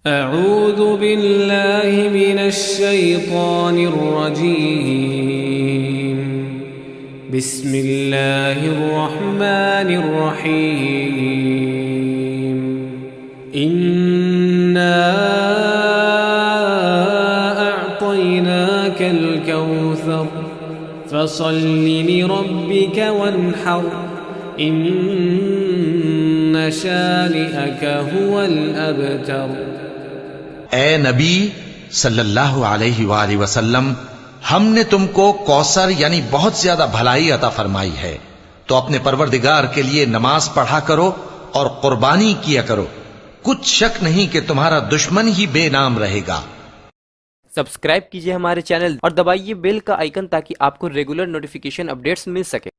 अऊज़ु बिल्लाहि मिनश शैतानिर रजीम। बिस्मिल्लाहिर रहमानिर रहीम। इन्ना अअतैनाकल कौसर फसल्लि लिरब्बिक वन्हर इन्न शानिअक हुवल अबतर। ए नबी सल्लल्लाहु अलैहि वसल्लम, हमने तुमको कौसर यानी बहुत ज्यादा भलाई अता फरमाई है, तो अपने परवरदिगार के लिए नमाज पढ़ा करो और कुर्बानी किया करो। कुछ शक नहीं कि तुम्हारा दुश्मन ही बेनाम रहेगा। सब्सक्राइब कीजिए हमारे चैनल और दबाइए बेल का आइकन ताकि आपको रेगुलर नोटिफिकेशन अपडेट्स मिल सके।